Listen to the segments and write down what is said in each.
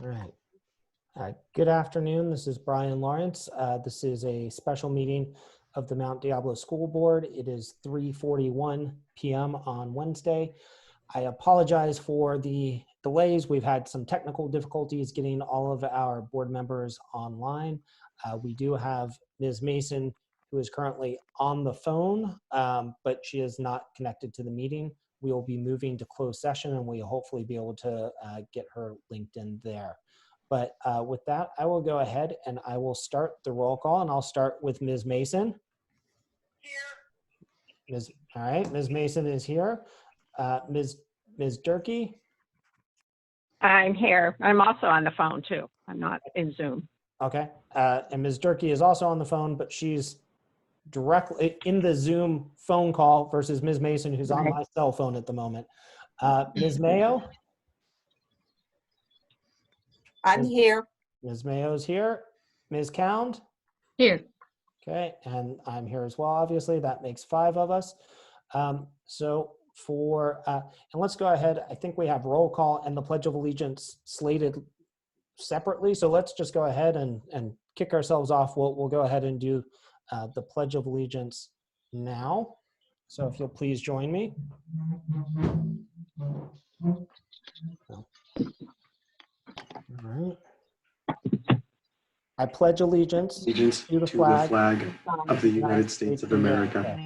All right. Good afternoon. This is Brian Lawrence. This is a special meeting of the Mount Diablo School Board. It is 3:41 p.m. on Wednesday. I apologize for the delays. We've had some technical difficulties getting all of our board members online. We do have Ms. Mason, who is currently on the phone, but she is not connected to the meeting. We will be moving to closed session, and we'll hopefully be able to get her linked in there. But with that, I will go ahead and I will start the roll call, and I'll start with Ms. Mason. Here. All right, Ms. Mason is here. Ms. Durkee? I'm here. I'm also on the phone too. I'm not in Zoom. Okay, and Ms. Durkee is also on the phone, but she's directly in the Zoom phone call versus Ms. Mason, who's on my cell phone at the moment. Ms. Mayo? I'm here. Ms. Mayo's here. Ms. Cound? Here. Okay, and I'm here as well, obviously. That makes 5 of us. And let's go ahead. I think we have roll call and the Pledge of Allegiance slated separately. So let's just go ahead and kick ourselves off. We'll go ahead and do the Pledge of Allegiance now. So if you'll please join me. All right. I pledge allegiance to the flag of the United States of America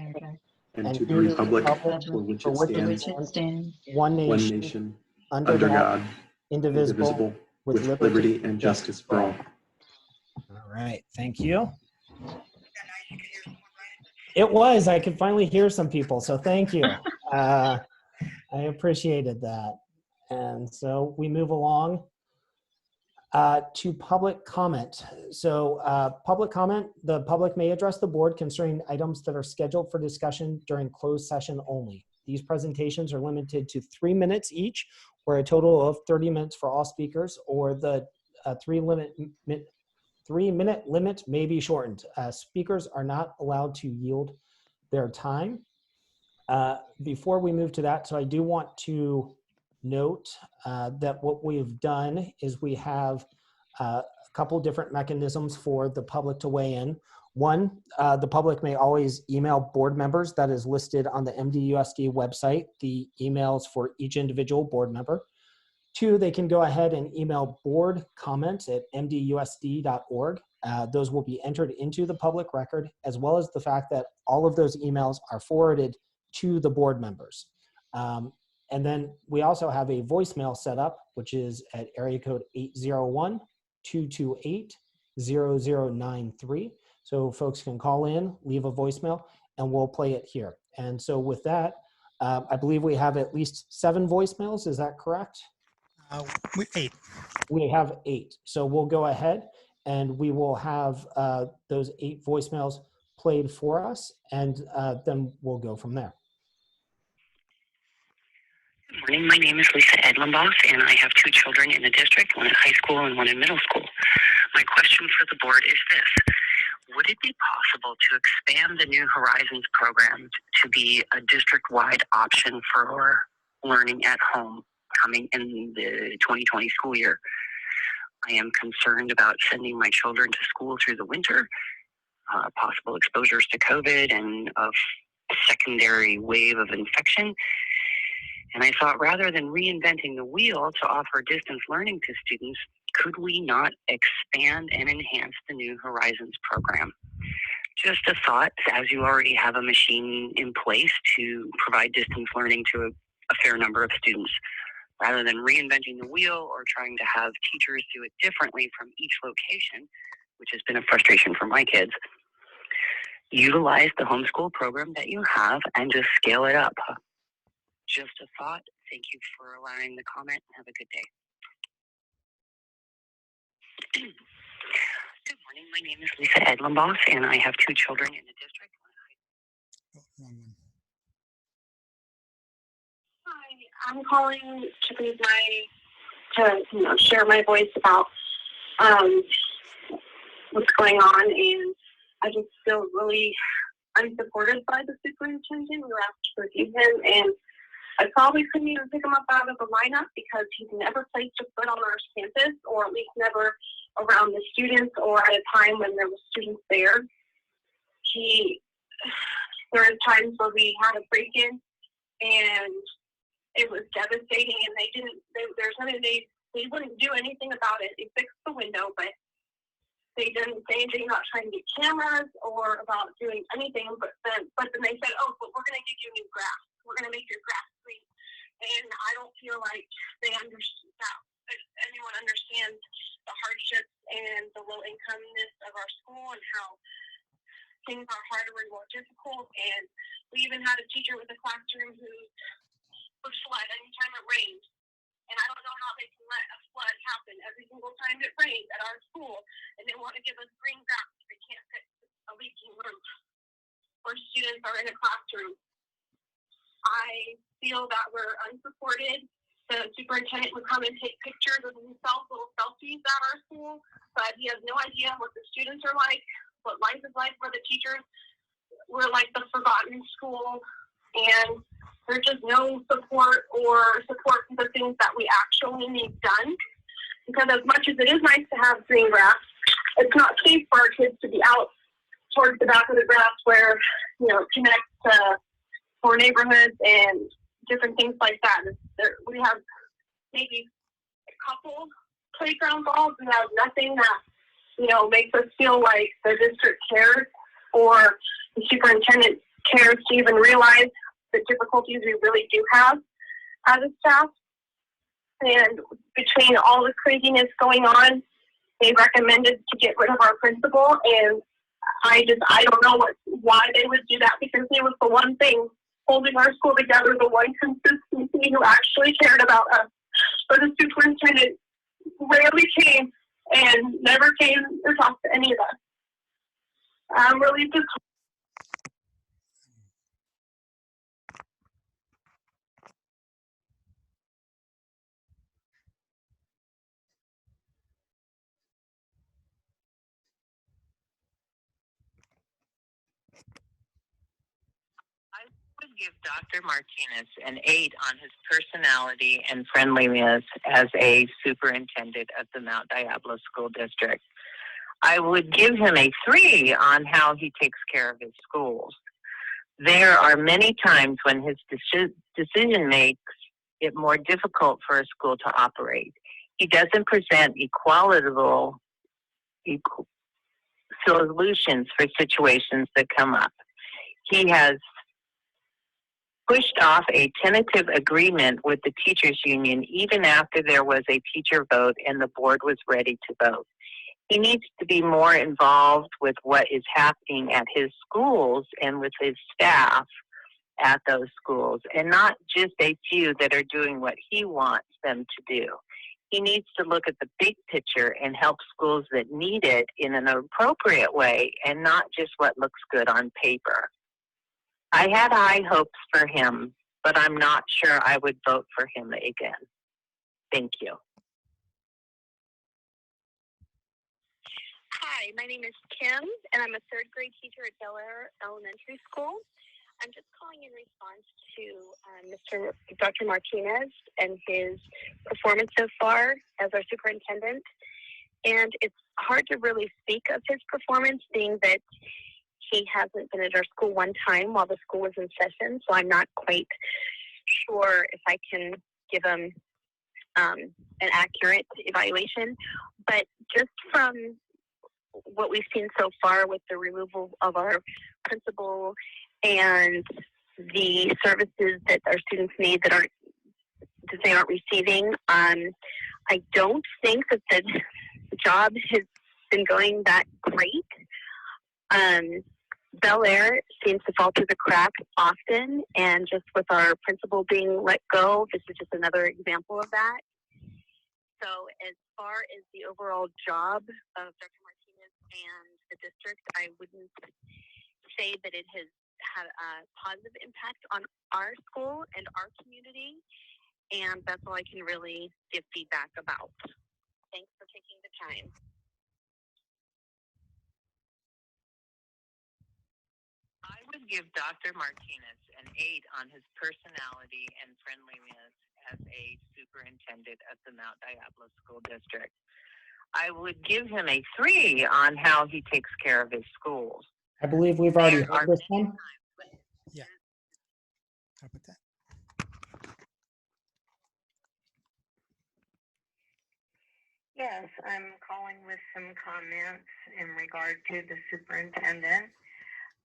and to the republic for which it stands, one nation, under God, indivisible, with liberty and justice for all. All right. Thank you. It was. I could finally hear some people, so thank you. I appreciated that. And so we move along to public comment. So public comment, the public may address the board concerning items that are scheduled for discussion during closed session only. These presentations are limited to 3 minutes each, or a total of 30 minutes for all speakers, or the 3-minute limit may be shortened. Speakers are not allowed to yield their time. Before we move to that, so I do want to note that what we've done is we have a couple different mechanisms for the public to weigh in. One, the public may always email board members. That is listed on the MDUSD website, the emails for each individual board member. 2, they can go ahead and email board comments at mdusd.org. Those will be entered into the public record, as well as the fact that all of those emails are forwarded to the board members. And then we also have a voicemail set up, which is at area code 801-228-0093. So folks can call in, leave a voicemail, and we'll play it here. And so with that, I believe we have at least 7 voicemails. Is that correct? 8. We have 8. So we'll go ahead and we will have those 8 voicemails played for us, and then we'll go from there. Good morning. My name is Lisa Edlenboss, and I have 2 children in the district, one in high school and one in middle school. My question for the board is this. Would it be possible to expand the New Horizons program to be a district-wide option for learning at home coming in the 2020 school year? I am concerned about sending my children to school through the winter, possible exposures to COVID and a secondary wave of infection. And I thought, rather than reinventing the wheel to offer distance learning to students, could we not expand and enhance the New Horizons program? Just a thought, as you already have a machine in place to provide distance learning to a fair number of students. Rather than reinventing the wheel or trying to have teachers do it differently from each location, which has been a frustration for my kids, utilize the homeschool program that you have and just scale it up. Just a thought. Thank you for allowing the comment. Have a good day. Good morning. My name is Lisa Edlenboss, and I have 2 children in the district. Hi, I'm calling to share my voice about what's going on, and I just feel really unsupported by the superintendent. We were asked to review him, and I probably couldn't even pick him up out of the lineup because he's never placed a foot on our campus, or at least never around the students or at a time when there were students there. There are times where we had a break-in and it was devastating, and they wouldn't do anything about it. They fixed the window, but they didn't say anything about trying to get cameras or about doing anything. But then they said, "Oh, but we're going to give you new grass. We're going to make your grass green." And I don't feel like anyone understands the hardships and the low incomeness of our school and how things are harder and more difficult. And we even had a teacher with a classroom who would flood anytime it rained. And I don't know how they can let a flood happen every single time it rains at our school, and they want to give us green grass. They can't fix a leaking roof or students are in a classroom. I feel that we're unsupported. The superintendent would come and take pictures of himself, little selfies at our school, but he has no idea what the students are like, what life is like for the teachers. We're like the forgotten school, and there's just no support for the things that we actually need done. Because as much as it is nice to have green grass, it's not safe for our kids to be out towards the back of the grass where, it connects to poor neighborhoods and different things like that. We have maybe a couple playground balls and have nothing that, makes us feel like the district cares or the superintendent cares to even realize the difficulties we really do have as a staff. And between all the craziness going on, they recommended to get rid of our principal, and I don't know why they would do that, because he was the one thing holding our school together, the one consistency who actually cared about us. But the superintendent rarely came and never came to talk to any of us. I'm really just would give Dr. Martinez an 8 on his personality and friendliness as a superintendent of the Mount Diablo School District. I would give him a 3 on how he takes care of his schools. There are many times when his decision makes it more difficult for a school to operate. He doesn't present equitable solutions for situations that come up. He has pushed off a tentative agreement with the teachers union even after there was a teacher vote and the board was ready to vote. He needs to be more involved with what is happening at his schools and with his staff at those schools, and not just a few that are doing what he wants them to do. He needs to look at the big picture and help schools that need it in an appropriate way and not just what looks good on paper. I had high hopes for him, but I'm not sure I would vote for him again. Thank you. Hi, my name is Kim, and I'm a 3rd grade teacher at Bel Air Elementary School. I'm just calling in response to Dr. Martinez and his performance so far as our superintendent. And it's hard to really speak of his performance, being that he hasn't been at our school one time while the school was in session, so I'm not quite sure if I can give him an accurate evaluation. But just from what we've seen so far with the removal of our principal and the services that our students need that they aren't receiving, I don't think that the job has been going that great. Bel Air seems to fall through the cracks often, and just with our principal being let go, this is just another example of that. So as far as the overall job of Dr. Martinez and the district, I wouldn't say that it has had a positive impact on our school and our community, and that's all I can really give feedback about. Thanks for taking the time. I would would give Dr. Martinez an 8 on his personality and friendliness as a superintendent at the Mount Diablo School District. I would give him a 3 on how he takes care of his schools. I believe we've already heard this one. Yeah. How about that? Yes, I'm calling with some comments in regard to the superintendent.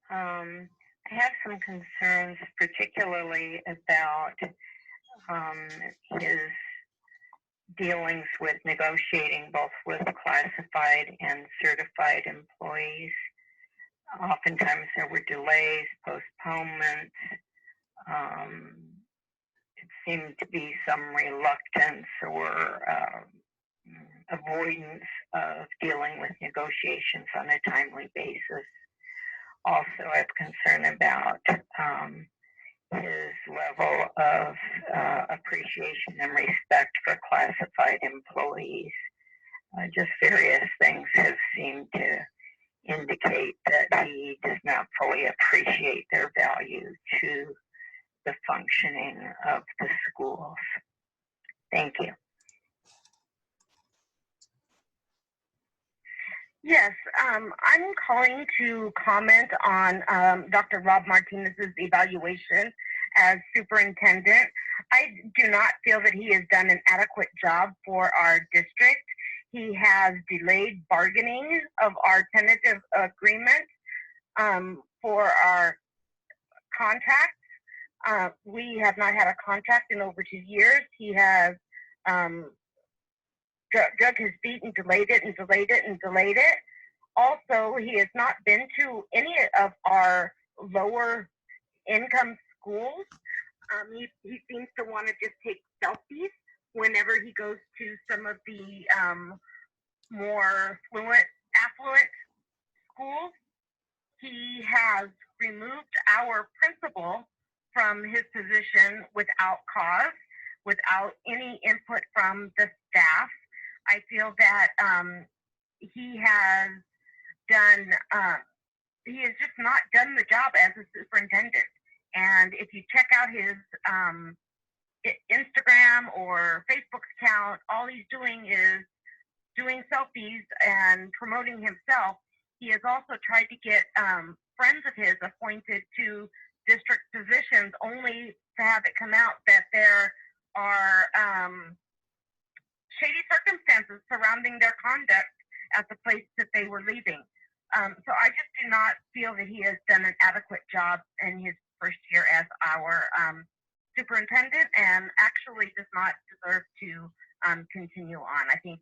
I have some concerns, particularly about his dealings with negotiating both with classified and certified employees. Oftentimes there were delays, postponements. It seemed to be some reluctance or avoidance of dealing with negotiations on a timely basis. Also, I have concern about his level of appreciation and respect for classified employees. Just various things have seemed to indicate that he does not fully appreciate their value to the functioning of the schools. Thank you. Yes, I'm calling to comment on Dr. Rob Martinez's evaluation as superintendent. I do not feel that he has done an adequate job for our district. He has delayed bargaining of our tentative agreement for our contract. We have not had a contract in over 2 years. He has drug his feet and delayed it and delayed it and delayed it. Also, he has not been to any of our lower income schools. He seems to want to just take selfies whenever he goes to some of the more affluent schools. He has removed our principal from his position without cause, without any input from the staff. I feel that he has just not done the job as a superintendent. And if you check out his Instagram or Facebook account, all he's doing is doing selfies and promoting himself. He has also tried to get friends of his appointed to district positions, only to have it come out that there are shady circumstances surrounding their conduct at the place that they were leaving. So I just do not feel that he has done an adequate job in his first year as our superintendent, and actually does not deserve to continue on. I think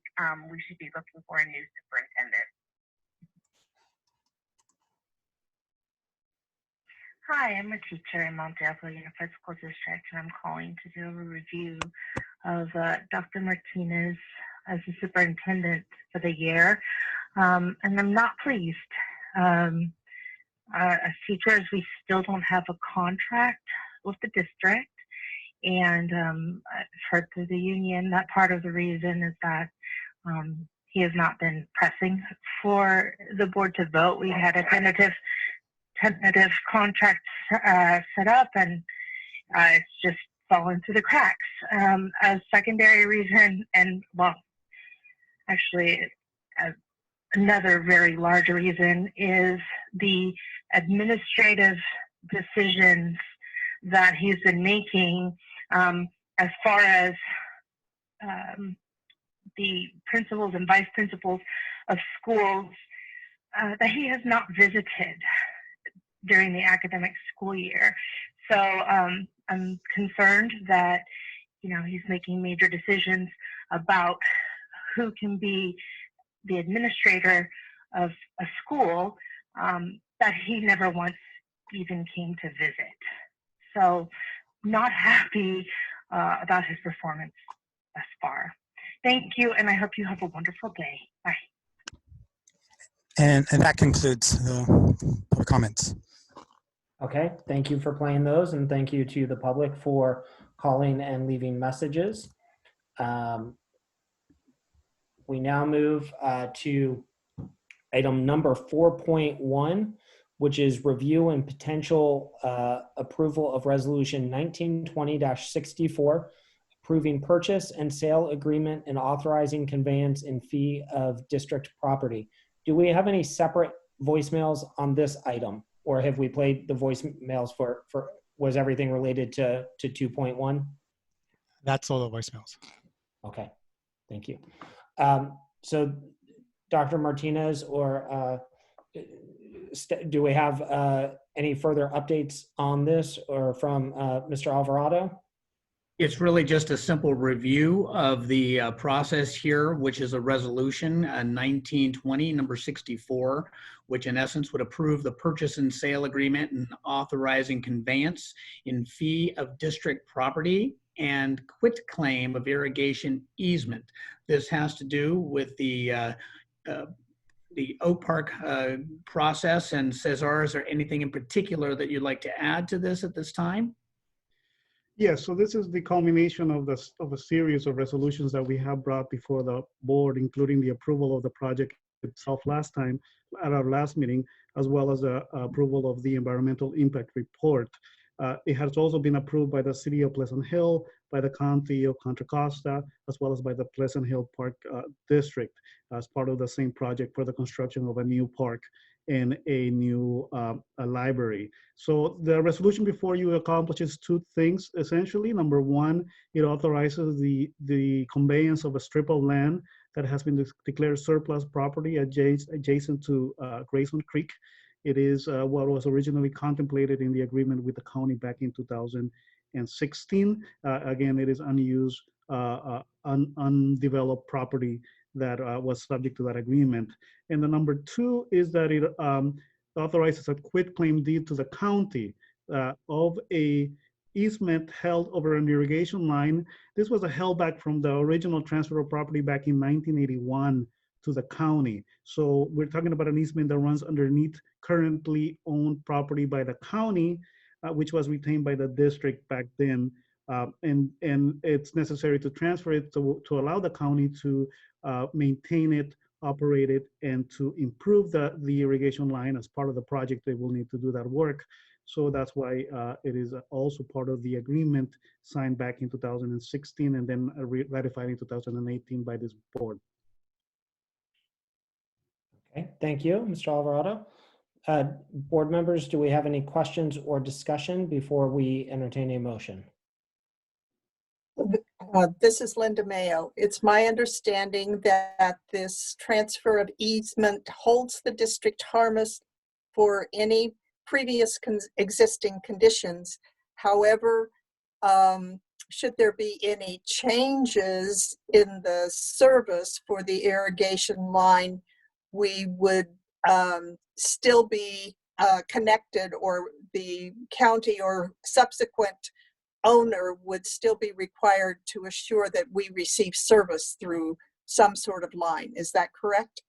we should be looking for a new superintendent. Hi, I'm a teacher in Mount Diablo Unified School District, and I'm calling to do a review of Dr. Martinez as the superintendent for the year, and I'm not pleased. As teachers, we still don't have a contract with the district, and I've heard through the union that part of the reason is that he has not been pressing for the board to vote. We had a tentative contract set up, and it's just fallen through the cracks. A secondary reason, and well, actually another very large reason, is the administrative decisions that he's been making as far as the principals and vice principals of schools that he has not visited during the academic school year. So I'm concerned that, he's making major decisions about who can be the administrator of a school that he never once even came to visit. So not happy about his performance thus far. Thank you, and I hope you have a wonderful day. Bye. And that concludes the comments. Okay, thank you for playing those, and thank you to the public for calling and leaving messages. We now move to item number 4.1, which is review and potential approval of Resolution 1920-64, approving purchase and sale agreement and authorizing conveyance in fee of district property. Do we have any separate voicemails on this item, or have we played the voicemails for was everything related to 2.1? That's all the voicemails. Okay, thank you. So Dr. Martinez, or do we have any further updates on this, or from Mr. Alvarado? It's really just a simple review of the process here, which is a resolution 1920 number 64, which in essence would approve the purchase and sale agreement and authorizing conveyance in fee of district property and quit claim of irrigation easement. This has to do with the Oak Park process. And Cesar, is there anything in particular that you'd like to add to this at this time? Yes, so this is the culmination of a series of resolutions that we have brought before the board, including the approval of the project itself last time at our last meeting, as well as the approval of the environmental impact report. It has also been approved by the city of Pleasant Hill, by the county of Contra Costa, as well as by the Pleasant Hill Park District as part of the same project for the construction of a new park and a new a library. So the resolution before you accomplishes two things, essentially. Number one, it authorizes the conveyance of a strip of land that has been declared surplus property adjacent to Grayson Creek. It is what was originally contemplated in the agreement with the county back in 2016. Again, it is unused, undeveloped property that was subject to that agreement. And the number two is that it authorizes a quitclaim deed to the county of a easement held over an irrigation line. This was a held back from the original transfer of property back in 1981 to the county. So we're talking about an easement that runs underneath currently owned property by the county, which was retained by the district back then. And it's necessary to transfer it to allow the county to maintain it, operate it, and to improve the irrigation line. As part of the project, they will need to do that work. So that's why it is also part of the agreement signed back in 2016 and then ratified in 2018 by this board. Okay, thank you, Mr. Alvarado. Board members, do we have any questions or discussion before we entertain a motion? This is Linda Mayo. It's my understanding that this transfer of easement holds the district harmless for any previous existing conditions. However, should there be any changes in the service for the irrigation line, we would still be connected, or the county or subsequent owner would still be required to assure that we receive service through some sort of line. Is that correct?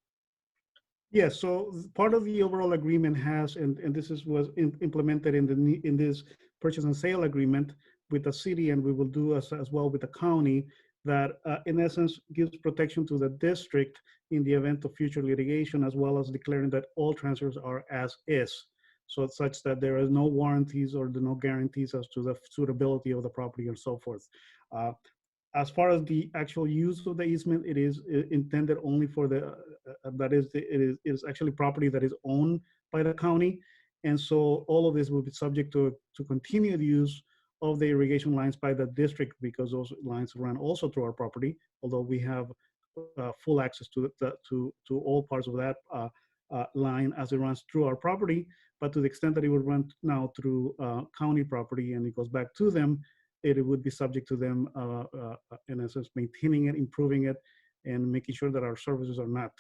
Yes, so part of the overall agreement has, and this was implemented in this purchase and sale agreement with the city, and we will do as well with the county, that in essence gives protection to the district in the event of future litigation, as well as declaring that all transfers are as is. So such that there is no warranties or no guarantees as to the suitability of the property and so forth. As far as the actual use of the easement, it is intended only for it is actually property that is owned by the county. And so all of this will be subject to continued use of the irrigation lines by the district, because those lines run also through our property, although we have full access to all parts of that line as it runs through our property. But to the extent that it would run now through county property and it goes back to them, it would be subject to them, in essence, maintaining it, improving it, and making sure that our services are not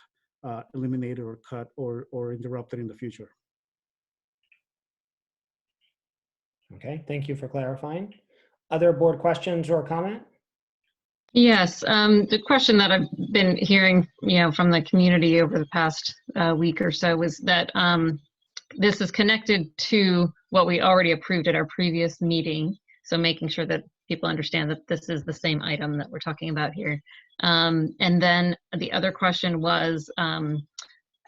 eliminated or cut or interrupted in the future. Okay, thank you for clarifying. Other board questions or comment? Yes, the question that I've been hearing, from the community over the past week or so was that this is connected to what we already approved at our previous meeting. So making sure that people understand that this is the same item that we're talking about here. And then the other question was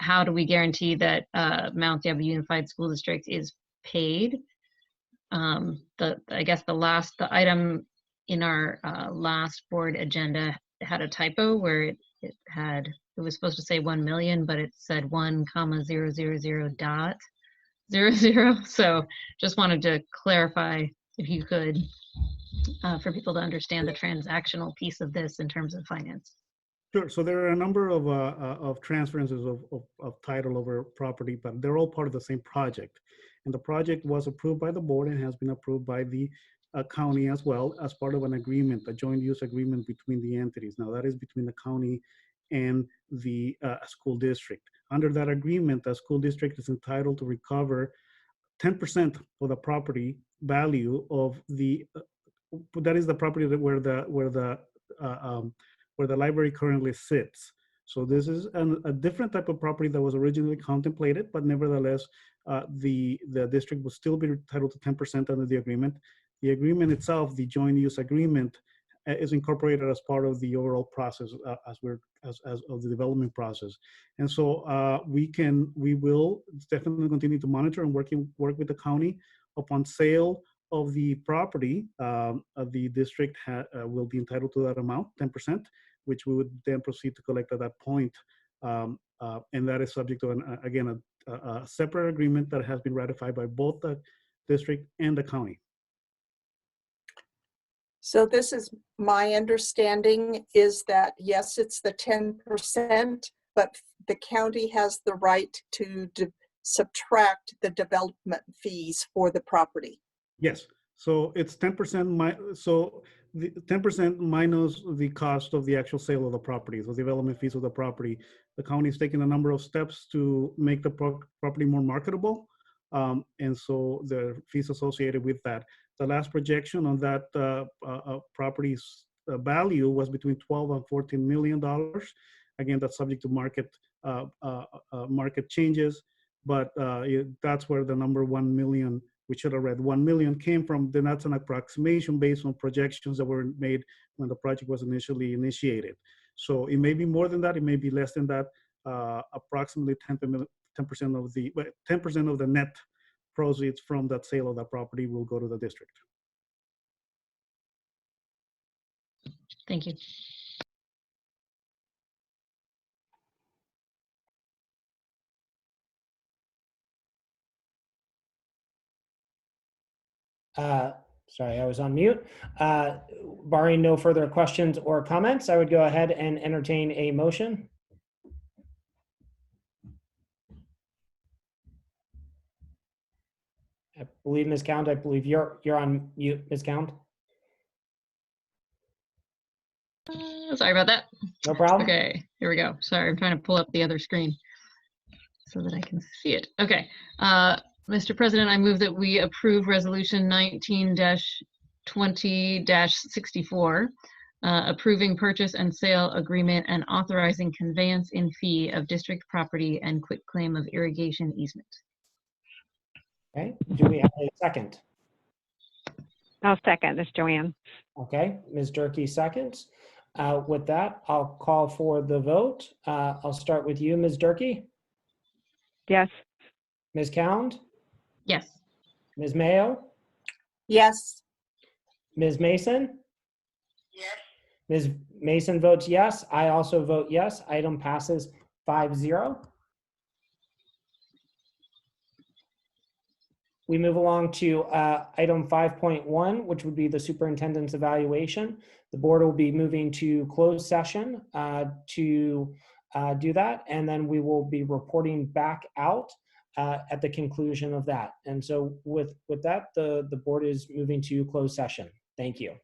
how do we guarantee that Mount Diablo Unified School District is paid? I guess the item in our last board agenda had a typo where it was supposed to say 1 million, but it said 1,000.00. So just wanted to clarify, if you could, for people to understand the transactional piece of this in terms of finance. Sure. So there are a number of transferences of title over property, but they're all part of the same project. And the project was approved by the board and has been approved by the county as well as part of an agreement, a joint use agreement between the entities. Now that is between the county and the school district. Under that agreement, the school district is entitled to recover 10% of the property value of the, that is the property that where the library currently sits. So this is a different type of property that was originally contemplated, but nevertheless, the district will still be entitled to 10% under the agreement. The agreement itself, the joint use agreement, is incorporated as part of the overall process as of the development process. And so we will definitely continue to monitor and work with the county upon sale of the property. The district will be entitled to that amount, 10%, which we would then proceed to collect at that point. And that is subject to, again, a separate agreement that has been ratified by both the district and the county. So this is my understanding, is that yes, it's the 10%, but the county has the right to subtract the development fees for the property. Yes. So it's 10%. So the 10% minus the cost of the actual sale of the property, so development fees of the property. The county is taking a number of steps to make the property more marketable, and so the fees associated with that. The last projection on that property's value was between $12 and $14 million. Again, that's subject to market changes, but that's where the number 1 million, we should have read 1 million, came from. Then that's an approximation based on projections that were made when the project was initially initiated. So it may be more than that, it may be less than that. Approximately 10% of the net proceeds from that sale of that property will go to the district. Thank you. Sorry, I was on mute. Barring no further questions or comments, I would go ahead and entertain a motion. I believe Ms. Count, I believe you're on mute, Ms. Count. Sorry about that. No problem. Okay, here we go. Sorry, I'm trying to pull up the other screen so that I can see it. Okay, Mr. President, I move that we approve Resolution 19-20-64, approving purchase and sale agreement and authorizing conveyance in fee of district property and quitclaim of irrigation easement. Okay, do we have a second? I'll second this, Joanne. Okay, Ms. Durkee seconds. With that, I'll call for the vote. I'll start with you, Ms. Durkee. Yes. Ms. Cound? Yes. Ms. Mayo? Yes. Ms. Mason? Yes. Ms. Mason votes yes. I also vote yes. Item passes 5-0. We move along to item 5.1, which would be the superintendent's evaluation. The board will be moving to closed session to do that, and then we will be reporting back out at the conclusion of that. And so with that, the board is moving to closed session. Thank you.